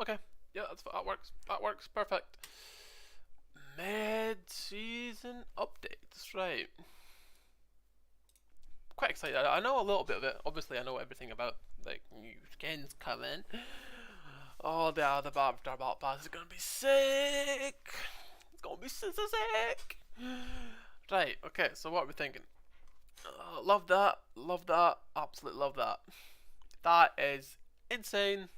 Okay, yeah, that works. That works perfect. Mid-season updates, right? Quite excited. I know a little bit of it. Obviously, I know everything about like new skins coming. Oh, the Battle Pass is gonna be sick. It's gonna be so sick. Right. Okay. So what are we thinking? Love that. Love that. Absolutely love that. That is insane.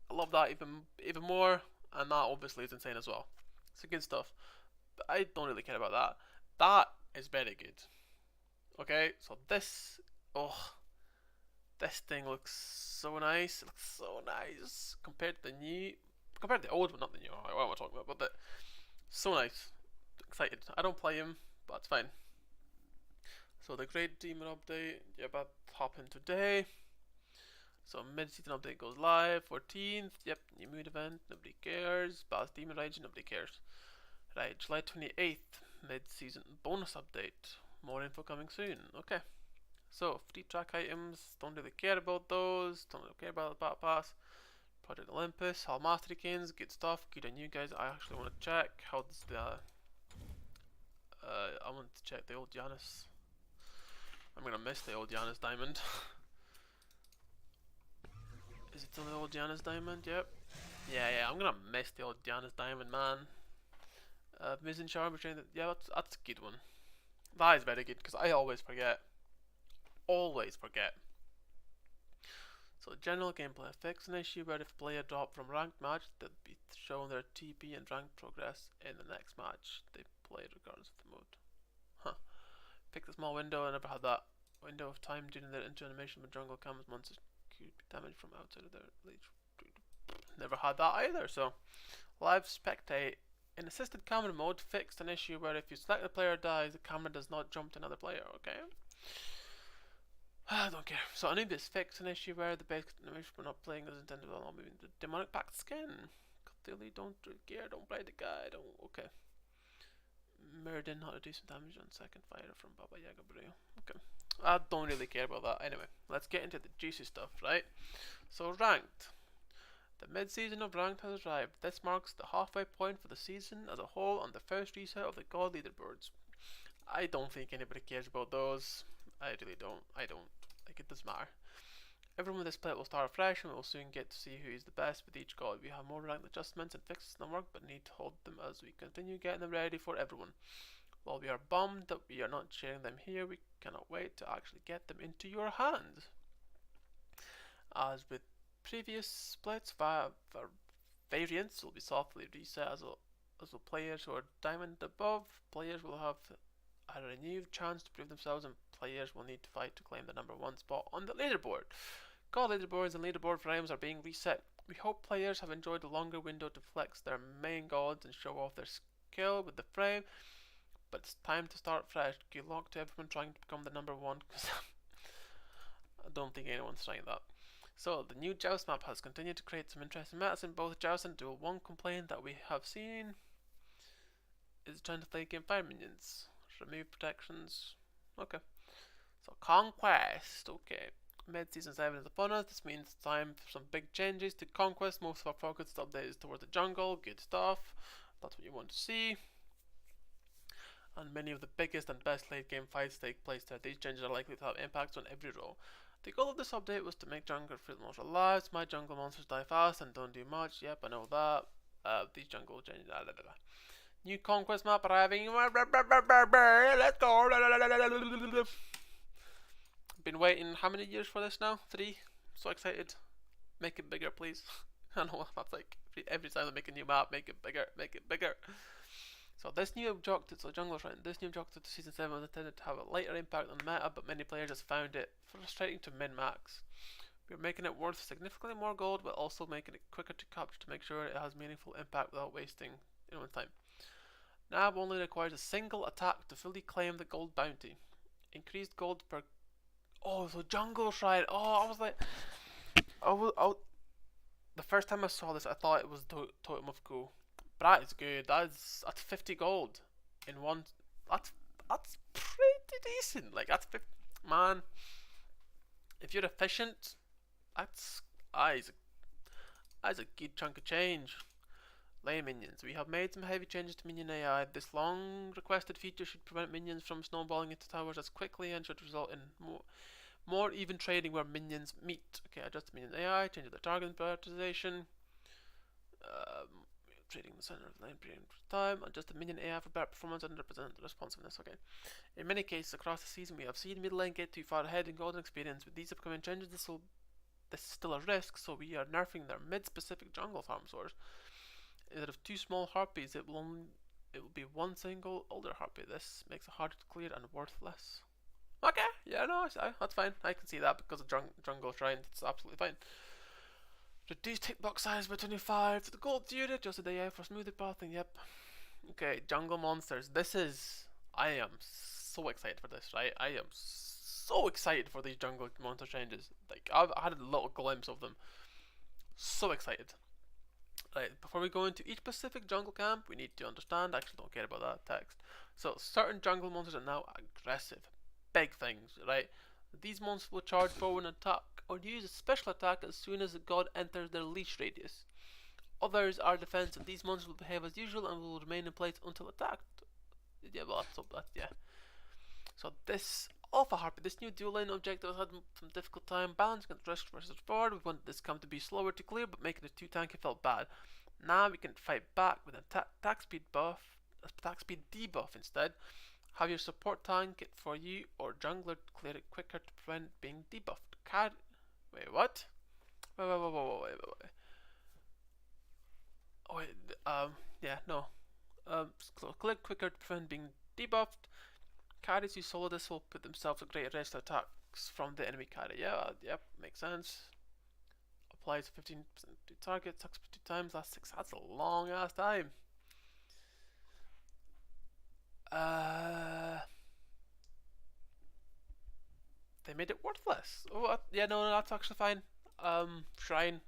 I love that even more, and that obviously is insane as well. It's good stuff. But I don't really care about that. That is very good. Okay, so oh, this thing looks so nice. It looks so nice compared to the old one, not the new. What am I talking about? But so nice. Excited. I don't play him, but it's fine. So the Great Demon update. Yep, I'll hop in today. So mid-season update goes live. 14th. Yep, new mood event. Nobody cares. Bass Demon Rage. Nobody cares. Right, July 28th. Mid-season bonus update. More info coming soon. Okay. So, free track items, don't really care about those, don't really care about the Battle Pass. Project Olympus, Hall Mastery Canes, good stuff, good on you guys. I actually want to check how does I want to check the old Janus. I'm gonna miss the old Janus diamond. Is it still the old Janus diamond? Yep. Yeah, I'm gonna miss the old Janus diamond, man. Missing Charm Retrain, yeah, that's a good one. That is very good, because I always forget. Always forget. So general gameplay. Fix an issue where if a player drop from ranked match, they'll be shown their TP and rank progress in the next match they played regardless of the mode. Huh. Pick the small window. I never had that window of time during their into animation when jungle comes monsters could be damaged from outside of their lead. Never had that either, so live spectate. In assisted camera mode, fixed an issue where if you select the player dies, the camera does not jump to another player, okay? I don't care. So Anubis fixed an issue where the basic animation we're not playing as intended while not moving the demonic packed skin. Clearly don't care, don't play the guy, don't okay. Mirrodin how to do some damage on second fire from Baba Yaga Brew. Okay. I don't really care about that. Anyway, let's get into the juicy stuff, right? So ranked. The mid-season of ranked has arrived. This marks the halfway point for the season as a whole and the first reset of the God leaderboards. I don't think anybody cares about those. I really don't. I don't. Like, it doesn't matter. Everyone with this split will start fresh and we will soon get to see who is the best with each god. We have more ranked adjustments and fixes in the work, but need to hold them as we continue getting them ready for everyone. While we are bummed that we are not sharing them here, we cannot wait to actually get them into your hands. As with previous splits, variants will be softly reset as will players who are diamond above. Players will have a renewed chance to prove themselves, and players will need to fight to claim the number one spot on the leaderboard. God leaderboards and leaderboard frames are being reset. We hope players have enjoyed the longer window to flex their main gods and show off their skill with the frame, but it's time to start fresh. Good luck to everyone trying to become the number one, because I don't think anyone's trying that. So, the new Joust map has continued to create some interesting maps in both Joust and Duel. One complaint that we have seen is trying to play game fire minions. Remove protections. Okay. So, Conquest. Okay. Mid-season 7 is upon us. This means it's time for some big changes to Conquest. Most of our focus update is towards the jungle. Good stuff. That's what you want to see. And many of the biggest and best late game fights take place there. These changes are likely to have impacts on every role. The goal of this update was to make jungle feel more alive. My jungle monsters die fast and don't do much. Yep, I know that. These jungle changes. New conquest map arriving. Let's go. Been waiting how many years for this now? 3. So excited. Make it bigger, please. I know that's like every time I make a new map, make it bigger, make it bigger. So this new objective, this new objective to season 7 was intended to have a lighter impact on the meta, but many players just found it frustrating to min-max. We're making it worth significantly more gold, but also making it quicker to capture to make sure it has meaningful impact without wasting anyone's time. Nav only requires a single attack to fully claim the gold bounty. Increased gold per... Oh, so jungle shrine. Oh, I was like... The first time I saw this, I thought it was Totem of Go. But that is good. That's 50 gold in one. That's pretty decent. Like, that's 50. Man, If you're efficient, that's eyes. That's a good chunk of change. Lane minions. We have made some heavy changes to minion AI. This long requested feature should prevent minions from snowballing into towers as quickly and should result in more even trading where minions meet. Okay, adjust the minion AI, change the target prioritization. Trading the center of the lane period of time, adjust the minion AI for better performance and represent responsiveness. Okay. In many cases across the season, we have seen middle lane get too far ahead in golden experience. With these upcoming changes, this is still a risk, so we are nerfing their mid-specific jungle farm source. Instead of 2 small harpies, it will be 1 single older harpy. This makes it harder to clear and worthless. Okay, yeah, no, that's fine. I can see that because of jungle shrine. It's absolutely fine. Reduce tick block size by 25 to the gold tier. Adjusted the AI for smoother pathing. Yep. Okay, jungle monsters. I am so excited for this, right? I am so excited for these jungle monster changes. Like, I've had a little glimpse of them. So excited. Right, before we go into each specific jungle camp, we need to understand, I actually don't care about that text. So, certain jungle monsters are now aggressive. Big things, right? These monsters will charge forward and attack, or use a special attack as soon as the god enters their leash radius. Others are defensive. These monsters will behave as usual and will remain in place until attacked. Yeah, well, yeah. So this Alpha Harpy, this new dual lane objective has had some difficult time balancing its risk versus reward. We wanted this camp to be slower to clear, but making it too tanky felt bad. Now we can fight back with an attack speed debuff instead. Have your support tank it for you, or jungler clear it quicker to prevent being debuffed. Wait, what? Wait. Oh, wait, yeah, no. Click quicker to prevent being debuffed. Carries who solo this will put themselves at greater risk to attacks from the enemy carry. Yeah, yep, makes sense. Applies 15% to target, attacks 2 times, last 6. That's a long ass time. They made it worthless. Oh, yeah, no, that's actually fine. Shrine.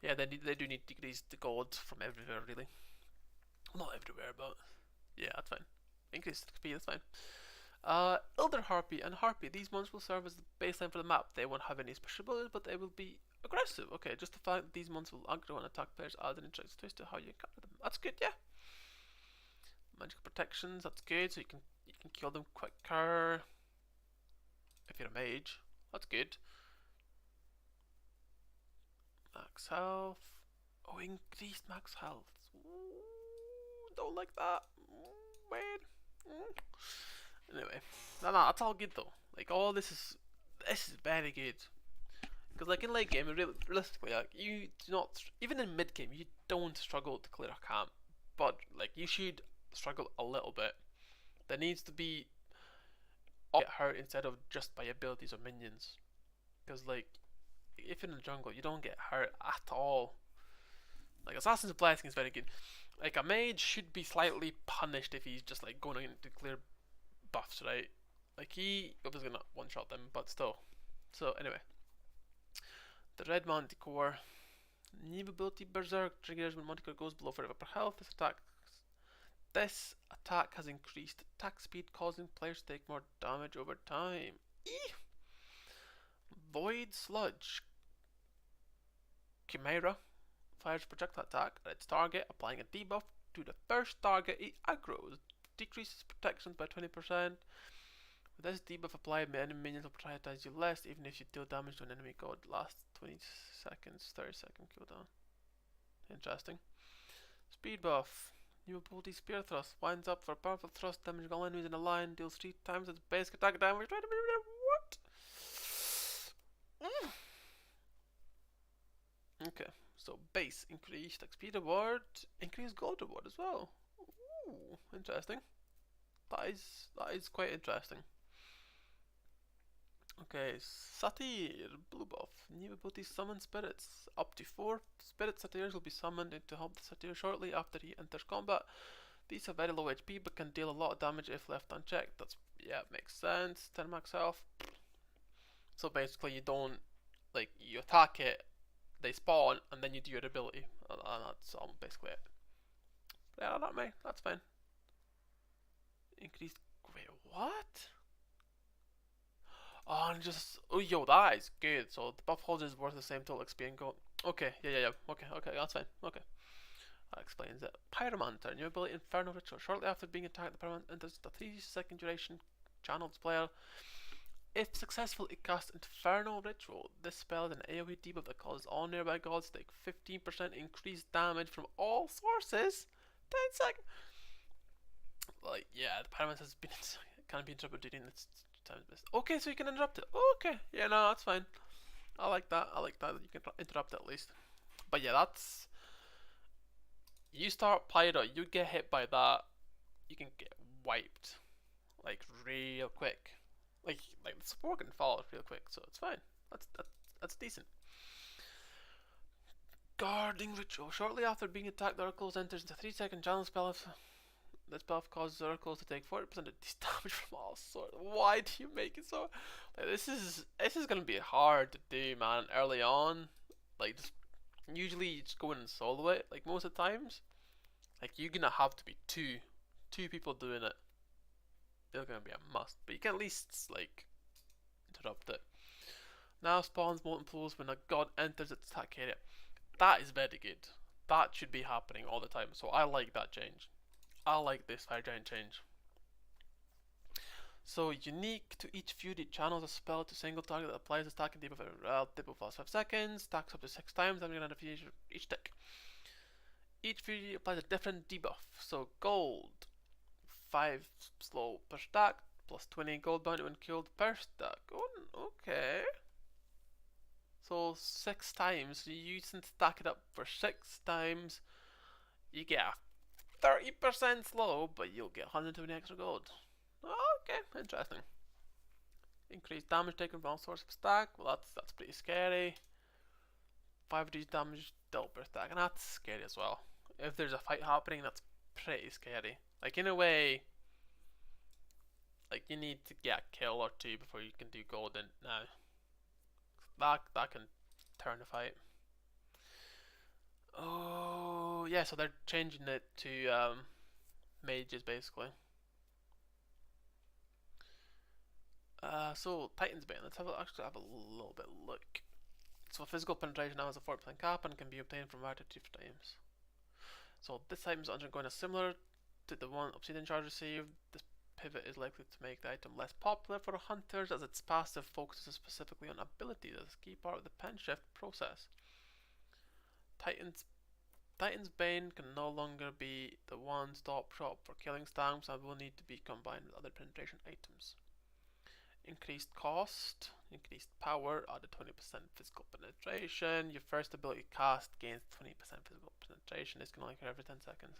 Yeah, they do need to decrease the gold from everywhere, really. Not everywhere, but yeah, that's fine. Increase XP, that's fine. Elder Harpy and Harpy. These monsters will serve as the baseline for the map. They won't have any special abilities, but they will be aggressive. Okay, just the fact that these monsters will aggro and attack players adds an interesting twist to how you encounter them. That's good, yeah. Magical protections, that's good, so you can kill them quicker if you're a mage. That's good. Max health. Oh, increased max health. Ooh, don't like that. Weird. Anyway, no, that's all good though. Like, all this is very good. Because like in late game, realistically, like you do not, even in mid game, you don't struggle to clear a camp, but like you should struggle a little bit. There needs to be get hurt instead of just by abilities or minions. Because like, if you're in the jungle, you don't get hurt at all. Like Assassin's Blessing is very good. Like a mage should be slightly punished if he's just like going in to clear buffs, right? Like he obviously not one shot them, but still. So anyway, the Red Manticore, new ability Berserk triggers when Manticore goes below 4 per health. This attack has increased attack speed, causing players to take more damage over time. Eee! Void Sludge. Chimera fires projectile attack at its target, applying a debuff to the first target it aggroes. Decreases protections by 20%. With this debuff applied, enemy minions will prioritize you less, even if you deal damage to an enemy god. Lasts 20 seconds, 30-second cooldown. Interesting. Speed buff. New ability Spear Thrust winds up for powerful thrust, damaging all enemies in a line, deals 3 times its basic attack damage. What? Okay, so base increased XP reward, increased gold reward as well. Ooh, interesting. That is quite interesting. Okay, Satyr, blue buff. New ability summon spirits. Up to 4 spirit satyrs will be summoned to help the satyr shortly after he enters combat. These have very low HP but can deal a lot of damage if left unchecked. Yeah, makes sense. 10 max health. So basically you don't, like, you attack it, they spawn, and then you do your ability. And that's basically it. But yeah, that's fine. Increased, wait, what? Oh, and just oh yo, that is good. So the buff holder is worth the same total XP and gold. Okay, yeah. Okay, that's fine. Okay. That explains it. Pyromancer, new ability Inferno Ritual. Shortly after being attacked, the Pyromancer enters the 3-second duration channeled player. If successful, it casts Inferno Ritual. This spell is an AoE debuff that causes all nearby gods to take 15% increased damage from all sources. 10 seconds. Like, yeah, the Pyromancer has been can't be interrupted during this time's best. Okay, so you can interrupt it. Okay, yeah, no, that's fine. I like that. You can interrupt it at least. But yeah, that's you start Pyro, you get hit by that, you can get wiped like real quick. Like the support can fall real quick, so it's fine. That's decent. Guarding Ritual. Shortly after being attacked, the Oracles enters into 3-second challenge spell. This buff causes the Oracles to take 40% of damage from all sorts. Why do you make it so? Like, this is gonna be hard to do, man. Early on, like usually you just go in and solo it. Like most of the times, like you're gonna have to be two people doing it. They're gonna be a must, but you can at least like interrupt it. Now spawns molten pools when a god enters its attack area. That is very good. That should be happening all the time. So I like that change. I like this fire giant change. So unique to each feud, it channels a spell to single target that applies attack and debuff debuff lasts 5 seconds, stacks up to 6 times, having an each tick. Each feud applies a different debuff. So gold, 5 slow per stack, plus 20 gold bounty when killed per stack. Oh, okay. So 6 times, so you can stack it up for 6 times. You get a 30% slow, but you'll get 120 extra gold. Okay, interesting. Increased damage taken from all sorts of stack. Well, that's pretty scary. 5 reduced damage dealt per stack, and that's scary as well. If there's a fight happening, that's pretty scary. Like in a way, like you need to get a kill or 2 before you can do golden. Now, that can turn a fight. Oh yeah, so they're changing it to mages basically. So Titan's Bane. Let's actually have a little bit look. So physical penetration now has a 4% cap and can be obtained from right to 2 times. So this item is undergoing a similar to the one Obsidian Charge received. This pivot is likely to make the item less popular for hunters as its passive focuses specifically on abilities as a key part of the pen shift process. Titan's Bane can no longer be the one-stop shop for killing stamps and will need to be combined with other penetration items. Increased cost, increased power, added 20% physical penetration. Your first ability cast gains 20% physical penetration. This can only occur every 10 seconds.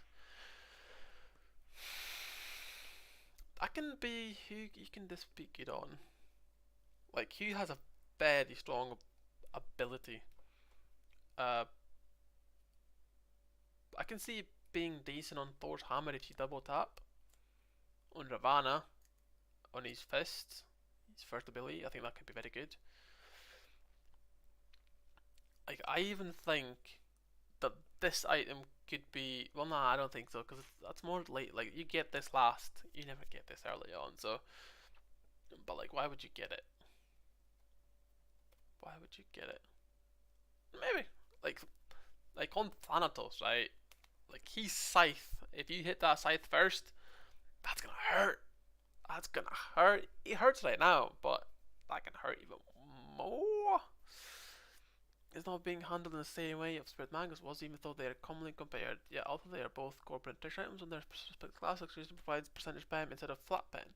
That can be who you can this be good on. Like who has a very strong ability. I can see it being decent on Thor's hammer if you double tap. On Ravana, on his fist. His first ability, I think that could be very good. Like, I even think that this item could be. Well, nah, I don't think so, because that's more late. Like, you get this last, you never get this early on, so. But, like, why would you get it? Why would you get it? Maybe. Like on Thanatos, right? Like, he's Scythe. If you hit that Scythe first, that's gonna hurt. That's gonna hurt. It hurts right now, but that can hurt even more. It's not being handled in the same way of Spirit Mangas was, even though they are commonly compared. Yet, although they are both core penetration items on their specific class, Executioner provides percentage pen instead of flat pen.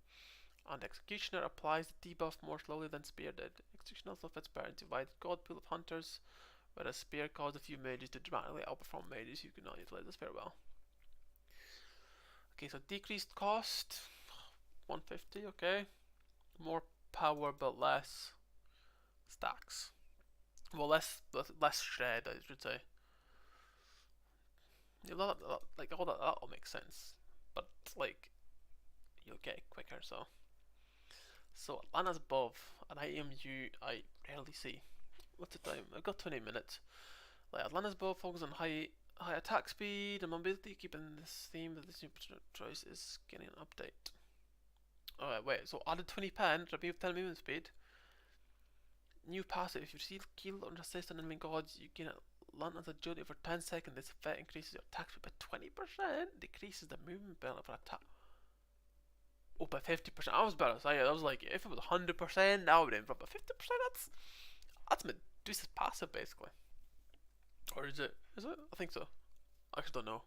And Executioner applies the debuff more slowly than Spear did. Executioner also fits better into divided god pool of hunters, whereas Spear caused a few mages to dramatically outperform mages who could not utilize the Spear well. Okay, so decreased cost. 150, okay. More power but less stacks. Well, less shred, I should say. Like all that all makes sense, but like you'll get it quicker. So Atlanta's above, an item I rarely see. What's the time? I've got 20 minutes. Like Atlanta's above focuses on high attack speed and mobility, keeping this theme that this new choice is getting an update. Alright, wait, so added 20 pen, removed 10 movement speed. New passive. If you receive kill or assist on enemy gods, you gain a Lantern's agility for 10 seconds. This effect increases your attack speed by 20%, decreases the movement penalty for attack. Oh, by 50%. I was about to say, I was like, if it was 100%, that would have been, but 50%, that's Medusa's passive, basically. Or is it? Is it? I think so. I actually don't know.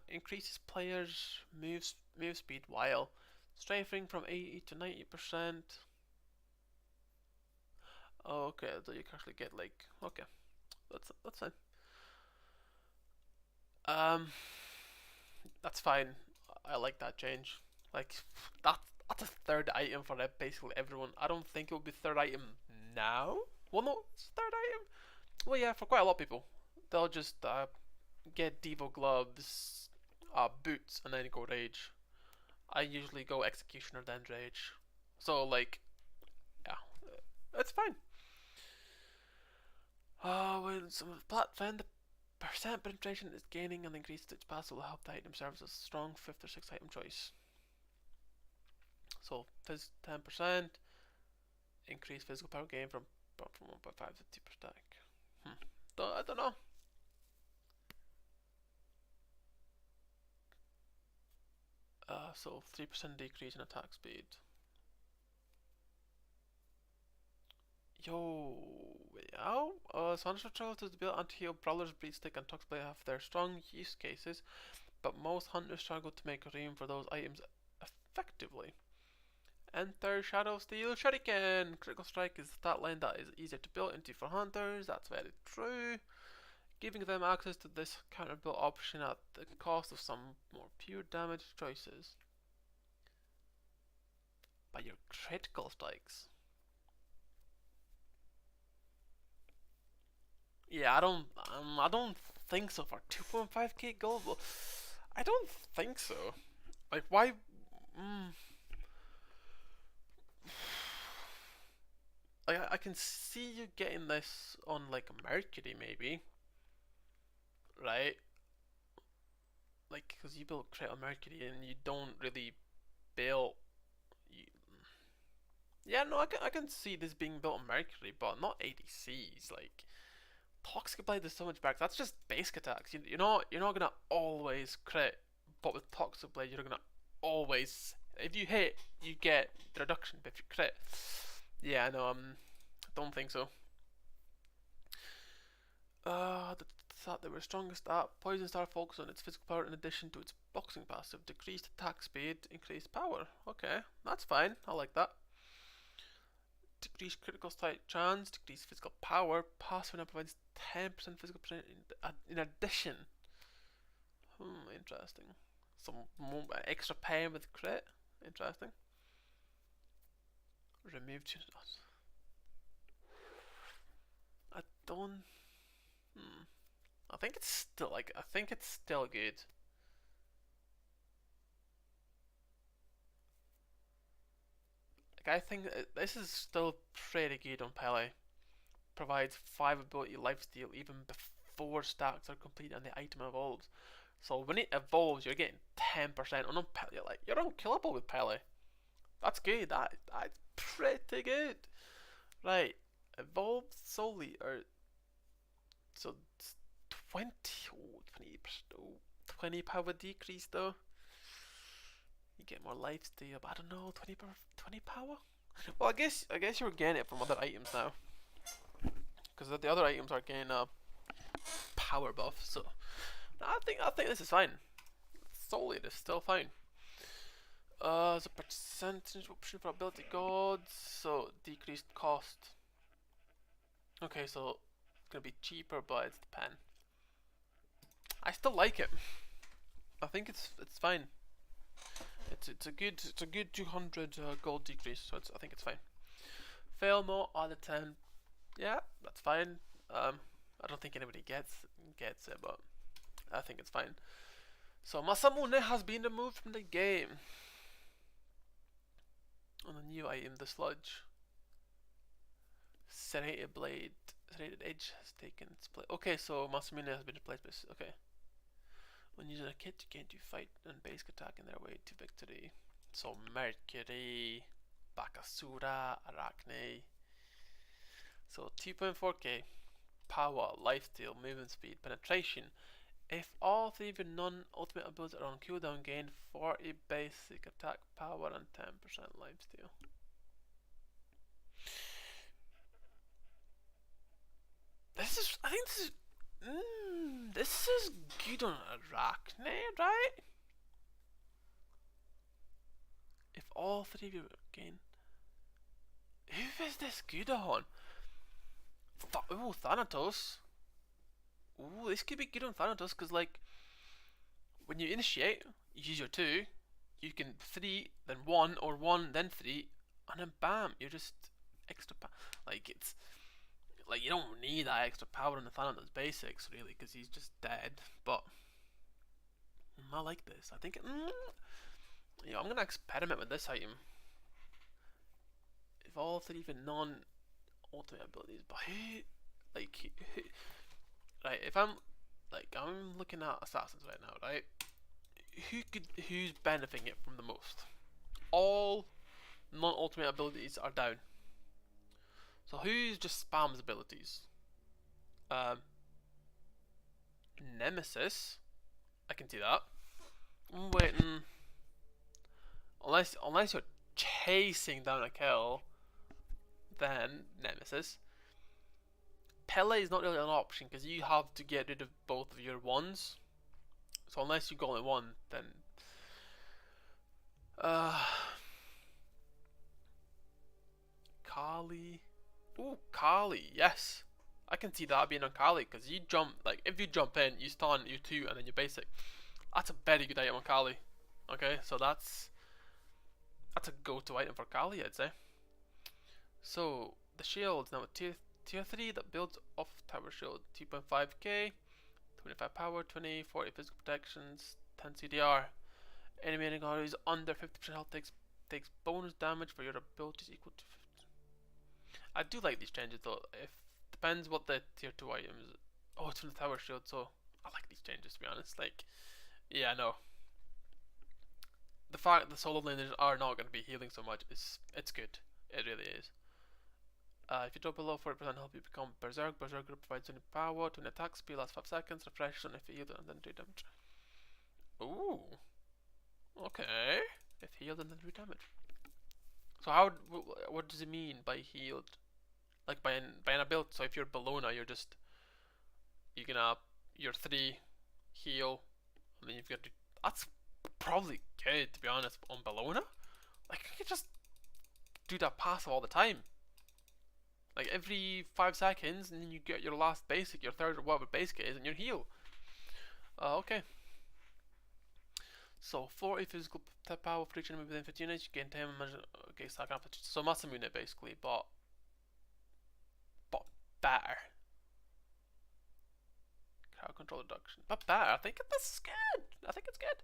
Increases players' move speed while strafing from 80 to 90%. Oh, okay, so you can actually get like, okay, that's fine. That's fine. I like that change. Like that's a third item for basically everyone. I don't think it will be third item now. Well, no, it's third item. Well, yeah, for quite a lot of people, they'll just get Devo gloves, boots, and then go rage. I usually go executioner then rage. So like, yeah, it's fine. When some flat the percent penetration is gaining and increased its pass will help the item serve as a strong 5th or 6th item choice. So 10%, increased physical power gain from 1.5 to 2 per stack. I don't know. So 3% decrease in attack speed. Yo, yeah. Sonic Travel to build anti-heal Brawler's Breedstick and Toxblade have their strong use cases, but most hunters struggle to make room for those items effectively. Enter Shadow Steel Shuriken! Critical Strike is a stat line that is easier to build into for hunters, that's very true. Giving them access to this counter build option at the cost of some more pure damage choices. By your critical strikes. Yeah, I don't think so for 2.5k gold. Well, I don't think so. Like, why? Like, I can see you getting this on like Mercury, maybe, right? Like, because you build crit on Mercury and you don't really build. You, yeah, no, I can see this being built on Mercury, but not ADCs. Like, Toxic Blade is so much better. That's just basic attacks. You're not gonna always crit, but with Toxic Blade you're gonna always. If you hit, you get the reduction. But if you crit, yeah, no, don't think so. Thought they were strongest at Poison Star focus on its physical power in addition to its boxing passive. Decreased attack speed, increased power. Okay, that's fine. I like that. Decreased critical strike chance, decreased physical power. Passive now provides 10% physical percent in addition. Interesting. Some more extra pain with crit. Interesting. Remove. I don't. I think it's still good. Like, I think this is still pretty good on Pele. Provides 5 ability lifesteal even before stacks are complete and the item evolves. So when it evolves, you're getting 10% on Pele. Like, you're unkillable with Pele. That's good. That's pretty good. Right, evolved solely or so 20. Oh, 20 power decrease though. You get more lifesteal, but I don't know, 20 power. Well, I guess you're getting it from other items now, because the other items are getting a power buff. So I think this is fine. Solely, it is still fine. The percentage option for ability gods, so decreased cost. Okay, so it's gonna be cheaper, but it's the pen. I still like it. I think it's fine. It's a good 200 gold decrease, so I think it's fine. Fail more out of 10. Yeah, that's fine. I don't think anybody gets it, but I think it's fine. So Masamune has been removed from the game. On a new item, the sludge. Serrated blade, serrated edge has taken its place. Okay, so Masamune has been replaced by. Okay. When using a kit, you gain to fight and basic attack in their way to victory. So Mercury, Bakasura, Arachne. So 2.4k, power, lifesteal, movement speed, penetration. If all three of your non-ultimate abilities are on cooldown, gain 40 basic attack power and 10% lifesteal. I think this is good on Arachne, right? If all three of you gain, who is this good on? Ooh, Thanatos. Ooh, this could be good on Thanatos because, like, when you initiate, you use your 2, you can 3, then 1, or 1, then 3, and then bam, you're just extra like, it's like, you don't need that extra power on the Thanatos basics, really, because he's just dead, but I like this. I think, I'm gonna experiment with this item. If all 3 of your non-ultimate abilities, but right, if I'm looking at assassins right now, right? Who's benefiting it from the most? All non-ultimate abilities are down. So who's just spams abilities? Nemesis. I can see that. I'm waiting. Unless you're chasing down a kill, then Nemesis. Pele is not really an option because you have to get rid of both of your ones. So unless you go only one, then Kali. Ooh, Kali, yes. I can see that being on Kali because you jump, like, if you jump in, you stun, you 2, and then you basic. That's a very good item on Kali. Okay, so that's a go-to item for Kali, I'd say. So the shield now tier 3 that builds off tower shield, 2.5k, 25 power, 20, 40 physical protections, 10 CDR. Enemy enemies under 50% health takes bonus damage for your abilities equal to 50. I do like these changes though. If depends what the tier 2 item is. Oh, it's from the tower shield, so I like these changes, to be honest. Like, yeah, no. The fact the solo laners are not going to be healing so much it's good. It really is. If you drop below 40% health, you become Berserk. Berserker provides 20 power, 20 attack speed, lasts 5 seconds, refreshes on if healed, and then 3 damage. Ooh. Okay. If healed, and then 3 damage. So what does it mean by healed? Like by an ability. So if you're Bellona, you're gonna your 3 heal, and then you've got to. That's probably good, to be honest, on Bellona. Like, you could just do that passive all the time. Like every 5 seconds, and then you get your last basic, your third or whatever basic is, and your heal. Okay. So 40 physical power for each enemy within 15 units, you gain 10 okay, so massive unit basically, but better. Crowd control reduction. But better. I think this is good. I think it's good.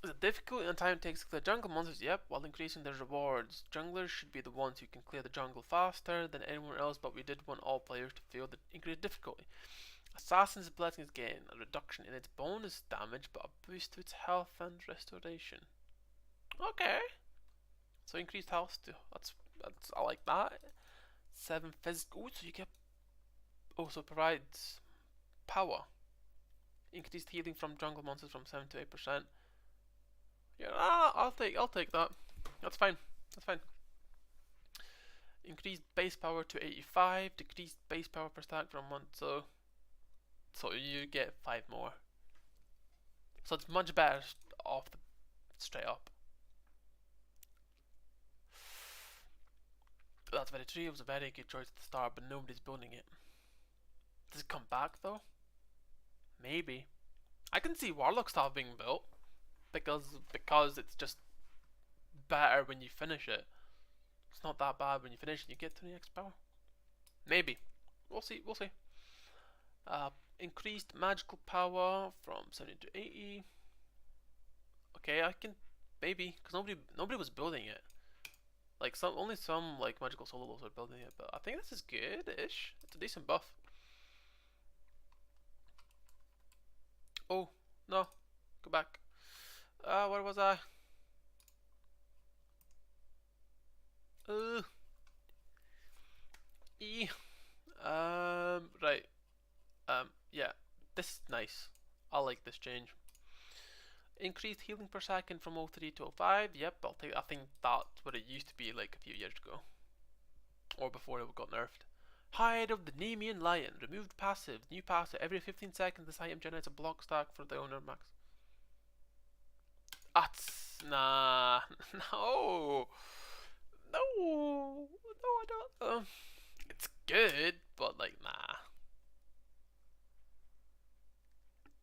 The difficulty and time it takes to clear jungle monsters, yep, while increasing their rewards. Junglers should be the ones who can clear the jungle faster than anyone else, but we did want all players to feel the increased difficulty. Assassin's Blessings gain a reduction in its bonus damage, but a boost to its health and restoration. Okay. So increased health too. That's I like that. 7 physical. So you get also provides power. Increased healing from jungle monsters from 7 to 8%. Yeah, I'll take that. That's fine. That's fine. Increased base power to 85. Decreased base power per stack from 1. So you get 5 more. So it's much better off the straight up. That's very true. It was a very good choice at the start, but nobody's building it. Does it come back though? Maybe. I can see Warlock stuff being built because it's just better when you finish it. It's not that bad when you finish and you get 20x power. Maybe. We'll see. We'll see. Increased magical power from 70 to 80. Okay, I can maybe because nobody was building it. Like only some like magical solos are building it, but I think this is good-ish. It's a decent buff. Oh no, go back. Where was I? this change. Increased healing per second from 03 to 05. Yep, I'll take. I think that's what it used to be like a few years ago, or before it got nerfed. Hide of the Nemean Lion. Removed passive. New passive. Every 15 seconds, this item generates a block stack for the owner max. That's nah. No. No. No, I don't. It's good, but like nah.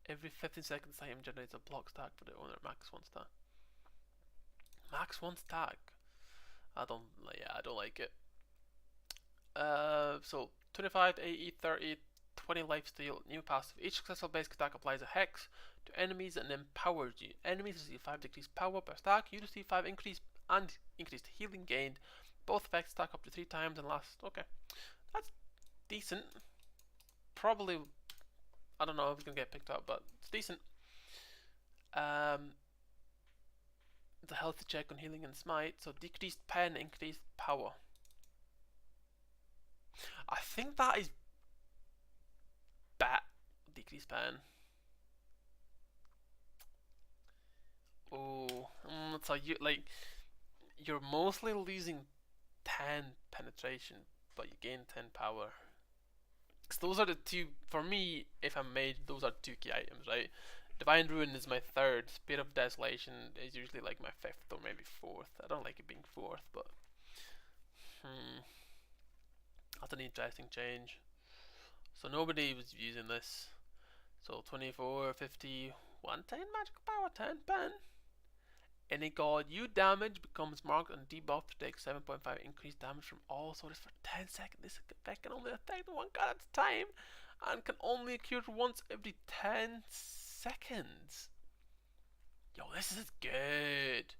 Every 15 seconds, item generates a block stack for the owner. Max 1 stack. Max 1 stack. I don't like it. So 25, 80, 30, 20 lifesteal, new passive. Each successful base attack applies a hex to enemies and empowers you. Enemies receive 5 decreased power per stack. You receive 5 increased healing gained. Both effects stack up to 3 times and last. Okay, that's decent. Probably, I don't know if it's gonna get picked up, but it's decent. It's a healthy check on healing and smite. So decreased pen, increased power. I think that is decreased pen. Oh, so you're mostly losing 10 penetration, but you gain 10 power. Because those are the two, for me, if I'm made, those are 2 key items, right? Divine Ruin is my 3rd. Spirit of Desolation is usually like my 5th or maybe 4th. I don't like it being 4th, but that's an interesting change. So nobody was using this. So 24, 50, 110 magical power, 10 pen. Any god you damage becomes marked and debuffed to take 7.5 increased damage from all sources for 10 seconds. This effect can only affect 1 god at a time and can only occur once every 10 seconds. Yo, this is good.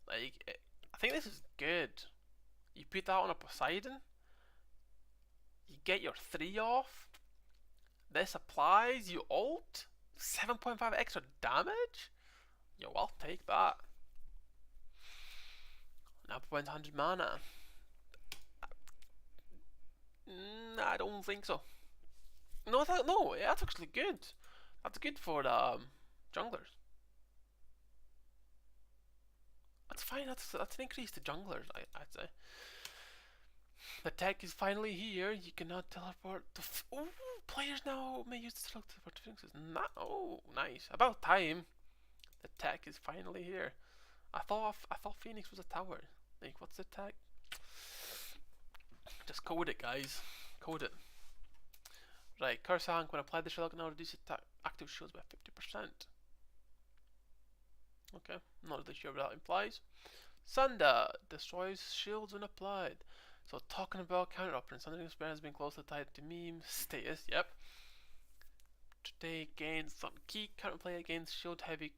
Like, I think this is good. You put that on a Poseidon, you get your 3 off. This applies, you ult, 7.5 extra damage. Yo, I'll take that. Now prevents 100 mana. I don't think so. No, that's actually good. That's good for the junglers. That's fine. That's an increase to junglers, I'd say. The tech is finally here. You cannot teleport to. Ooh, players now may use the teleport to Phoenixes. Oh, nice. About time. The tech is finally here. I thought Phoenix was a tower. Like, what's the tech? Just code it, guys. Code it. Right, Curse Hank, when applied the shield, now reduce active shields by 50%. Okay, not really sure what that implies. Sunda destroys shields when applied. So talking about counter opponents, Sunda's experience has been closely tied to meme status. Yep. Today gains some key counterplay against shield heavy.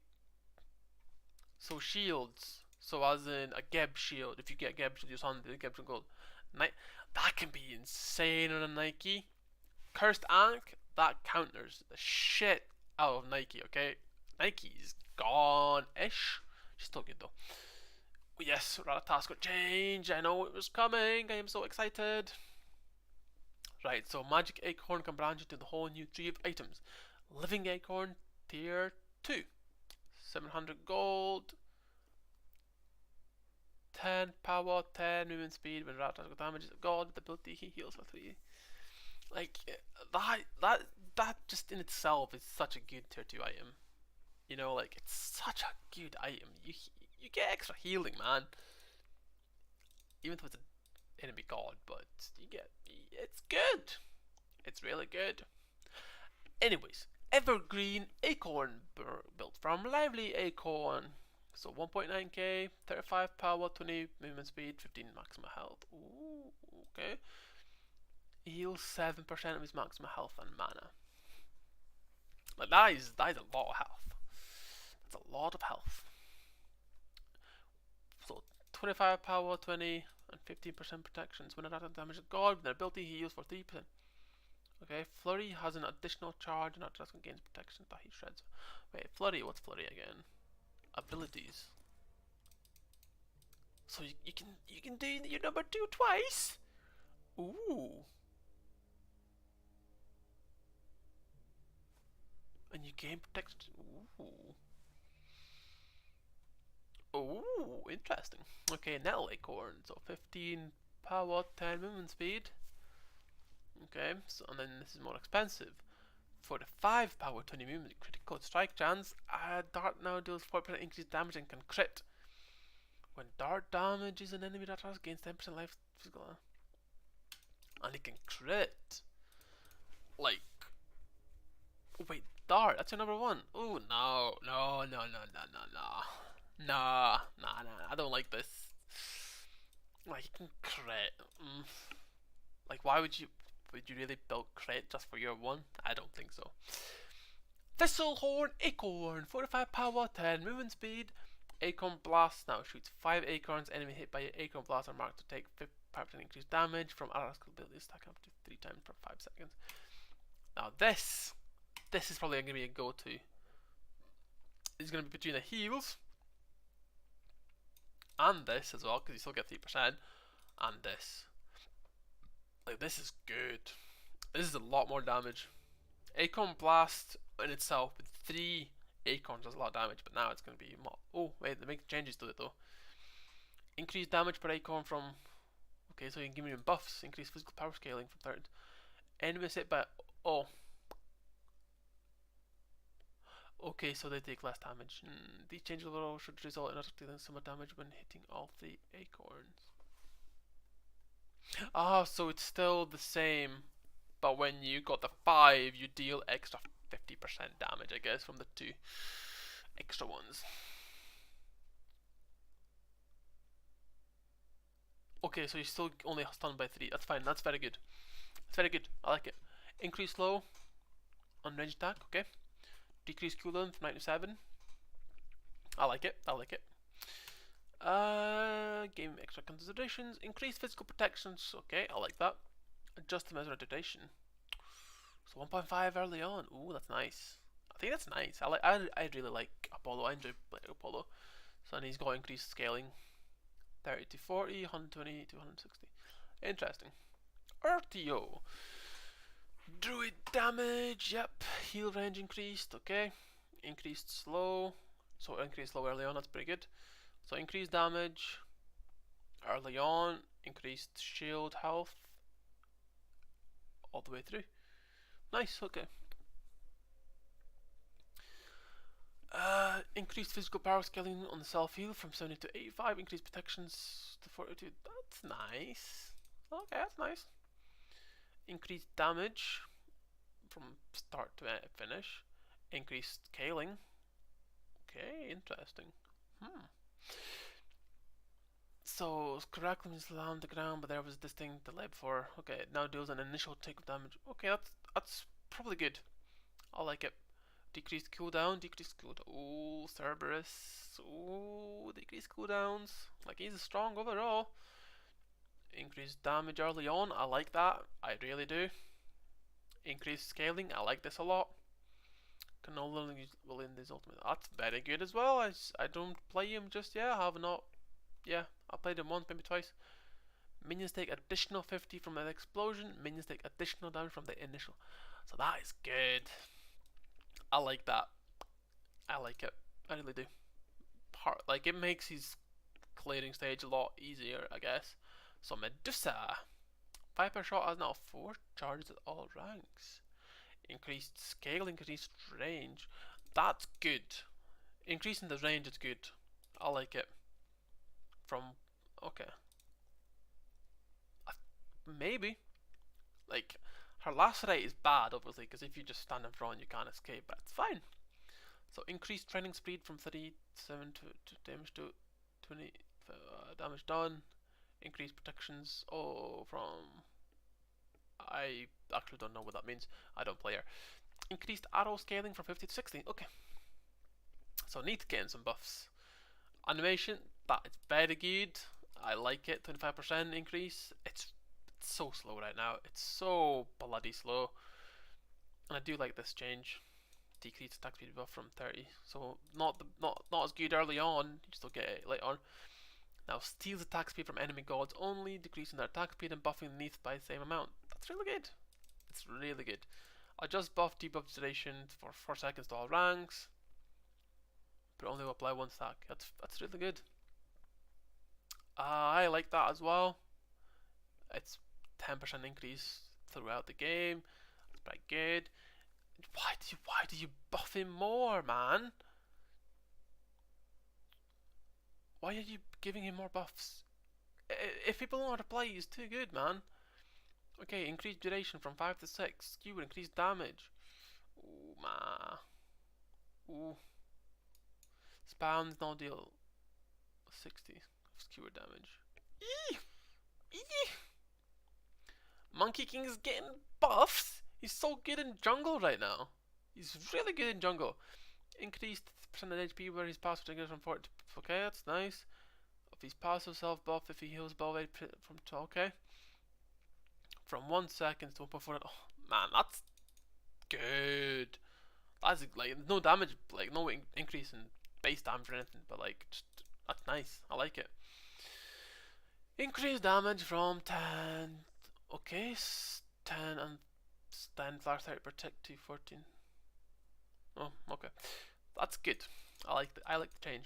So shields. So as in a Geb shield. If you get Geb shield, you're on the Geb shield gold. That can be insane on a Nike. Cursed Ankh, that counters the shit out of Nike, okay? Nike's gone-ish. She's still good though. Yes, Ratata's got change. I know it was coming. I am so excited. Right, so Magic Acorn can branch into the whole new tree of items. Living Acorn, tier 2. 700 gold. 10 power, 10 movement speed. When Ratata's got damage, a god with the ability he heals for 3. Like, that just in itself is such a good tier 2 item. You know, like, it's such a good item. You get extra healing, man. Even though it's an enemy god, but it's good. It's really good. Anyways, Evergreen Acorn built from Lively Acorn. So 1.9k, 35 power, 20 movement speed, 15 maximum health. Ooh, okay. Heals 7% of his maximum health and mana. Like that is a lot of health. That's a lot of health. So 25 power, 20 and 15% protections. When attack damage is god, with an ability he heals for 3%. Okay, Flurry has an additional charge and attack gains protection that he shreds. Wait, Flurry, what's Flurry again? Abilities. So you can do your number 2 twice? Ooh. And you gain protection. Ooh, interesting. Okay, Nettle Acorn. So 15 power, 10 movement speed. Okay, so and then this is more expensive. For the 5 power, 20 movement, critical strike chance. Dart now deals 4% increased damage and can crit. When dart damages an enemy that has gains 10% life physical. And it can crit. Like, wait, dart, that's your number one. Oh no, no, no, no, no, no, no. Nah, nah, nah, I don't like this. Like, you can crit. Like, why would you really build crit just for your one? I don't think so. Thistlehorn Acorn, 45 power, 10 movement speed. Acorn Blast now shoots 5 acorns. Enemy hit by an acorn blast are marked to take 5% increased damage from Ara's abilities, stacking up to 3 times per 5 seconds. Now this is probably going to be a go-to. It's going to be between the heals and this as well, because you still get 3%, and this. Like, this is good. This is a lot more damage. Acorn Blast in itself with 3 acorns does a lot of damage, but now it's going to be more. Oh wait, they make changes to it though. Increased damage per acorn from. Okay, so you can give me buffs. Increased physical power scaling from third. Enemies hit by. Oh. Okay, so they take less damage. These changes overall should result in us dealing some damage when hitting all 3 acorns. Ah, so it's still the same, but when you got the 5, you deal extra 50% damage, I guess, from the 2 extra ones. Okay, so you're still only stunned by 3. That's fine. That's very good. That's very good. I like it. Increase slow on range attack. Okay. Decrease cooldown from 9 to 7. I like it. I like it. Game extra considerations. Increase physical protections. Okay, I like that. Adjust the measure of duration. So 1.5 early on. Ooh, that's nice. I think that's nice. I really like Apollo. I enjoy playing Apollo. So and he's got increased scaling. 30 to 40, 120 to 160. Interesting. RTO. Druid damage. Yep. Heal range increased. Okay. Increased slow. So increased slow early on. That's pretty good. So increased damage early on. Increased shield health all the way through. Nice. Okay. Increased physical power scaling on the self heal from 70 to 85. Increased protections to 42. That's nice. Okay, that's nice. Increased damage from start to finish. Increased scaling. Okay, interesting. So, correctly slammed the ground, but there was this thing delayed before. Okay, it now deals an initial take of damage. Okay, that's probably good. I like it. Decreased cooldown, decreased cooldown. Ooh, Cerberus. Ooh, decreased cooldowns. Like, he's strong overall. Increased damage early on. I like that. I really do. Increased scaling. I like this a lot. Can no longer will in this ultimate. That's very good as well. I don't play him just yet. I have not. Yeah, I played him once, maybe twice. Minions take additional 50 from an explosion. Minions take additional damage from the initial. So that is good. I like that. I like it. I really do. Like, it makes his clearing stage a lot easier, I guess. So Medusa. Viper Shot has now 4 charges at all ranks. Increased scale, increased range. That's good. Increasing the range is good. I like it. From okay. Maybe. Like, her lacerate is bad, obviously, because if you just stand in front, you can't escape, but it's fine. So, increased training speed from 37 to damage to 20 damage done. Increased protections. Oh, from. I actually don't know what that means. I don't play her. Increased arrow scaling from 50 to 60. Okay. So, need to get in some buffs. Animation, that is very good. I like it. 25% increase. It's so slow right now. It's so bloody slow. And I do like this change. Decreased attack speed buff from 30. So not as good early on. You still get it later on. Now steals attack speed from enemy gods only, decreasing their attack speed and buffing neath by the same amount. That's really good. It's really good. Adjust buff debuff duration for 4 seconds to all ranks, but only will apply one stack. That's really good. I like that as well. It's 10% increase throughout the game. It's pretty good. Why do you buff him more, man? Why are you giving him more buffs? If people don't know how to play, he's too good, man. Okay, increased duration from 5 to 6. Skewer, increased damage. Ooh, ma. Ooh. Spams now deal 60 skewer damage. Eee! Eee! Monkey King is getting buffs. He's so good in jungle right now. He's really good in jungle. Increased percentage HP where his passive triggers from 40 to... Okay, that's nice. Of his passive self buff if he heals above 8 from... Okay. From 1 second to 1.4. Oh, man, that's good. That's like no damage, like no increase in base damage or anything, but like just that's nice. I like it. Increase damage from 10. Okay, 10 and 10 flash 30 protect to 14. Oh, okay, that's good. I like the change.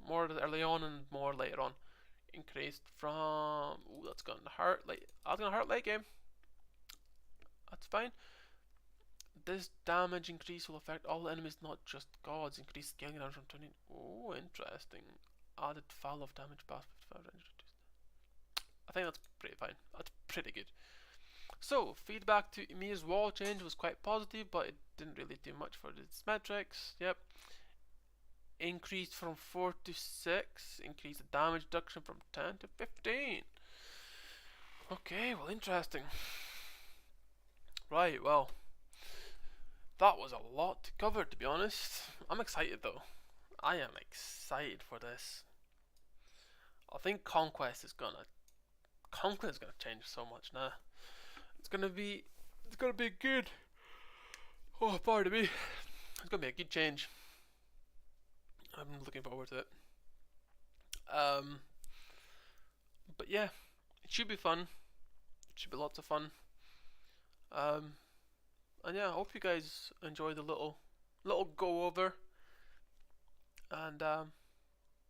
More early on and more later on. Increased from. Ooh, that's gonna hurt late. That's gonna hurt late game. That's fine. This damage increase will affect all enemies, not just gods. Increase scaling damage from 20. Oh, interesting. Added fall of damage past 55 range. I think that's pretty fine. That's pretty good. So, feedback to Emir's wall change was quite positive, but it didn't really do much for its metrics. Yep. Increased from 4 to 6. Increased the damage reduction from 10 to 15. Okay, well, interesting. Right, well. That was a lot to cover, to be honest. I'm excited though. I am excited for this. I think Conquest is gonna change so much now. It's gonna be good. Oh, pardon me. It's gonna be a good change. I'm looking forward to it. But yeah, it should be fun. It should be lots of fun. And yeah, I hope you guys enjoy the little go over. And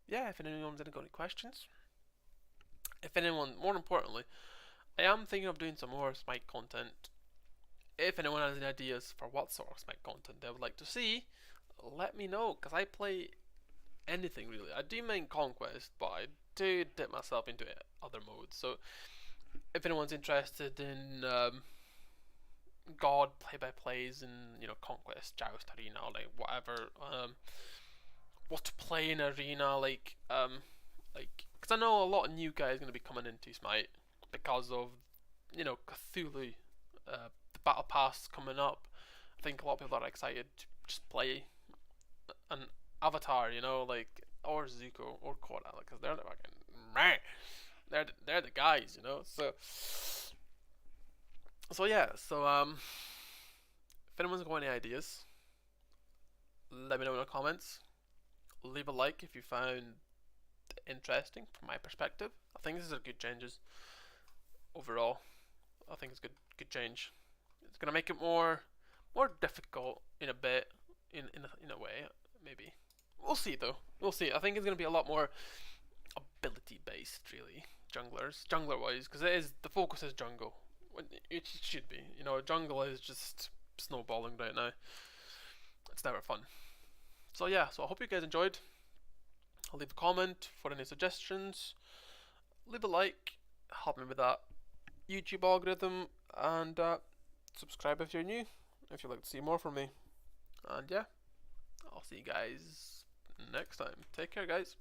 yeah, if anyone's got any questions, more importantly, I am thinking of doing some more Smite content. If anyone has any ideas for what sort of Smite content they would like to see, let me know, because I play anything really. I do main Conquest, but I do dip myself into other modes. So if anyone's interested in God play-by-plays in Conquest, Joust, Arena, like whatever, what to play in Arena, like because I know a lot of new guys going to be coming into Smite because of Cthulhu, the Battle Pass coming up. I think a lot of people are excited to just play an Avatar, like, or Zuko or Korra, because they're the fucking meh. They're the guys, So yeah, if anyone's got any ideas, let me know in the comments. Leave a like if you found it interesting from my perspective. I think these are good changes overall. I think it's good change. It's gonna make it more difficult in a bit, in a way, maybe. We'll see though. We'll see. I think it's gonna be a lot more ability based, really, jungler wise, because the focus is jungle. It should be. Jungle is just snowballing right now. It's never fun. So yeah, so I hope you guys enjoyed. I'll leave a comment for any suggestions. Leave a like, help me with that YouTube algorithm, and subscribe if you're new, if you'd like to see more from me. And yeah, I'll see you guys next time. Take care, guys.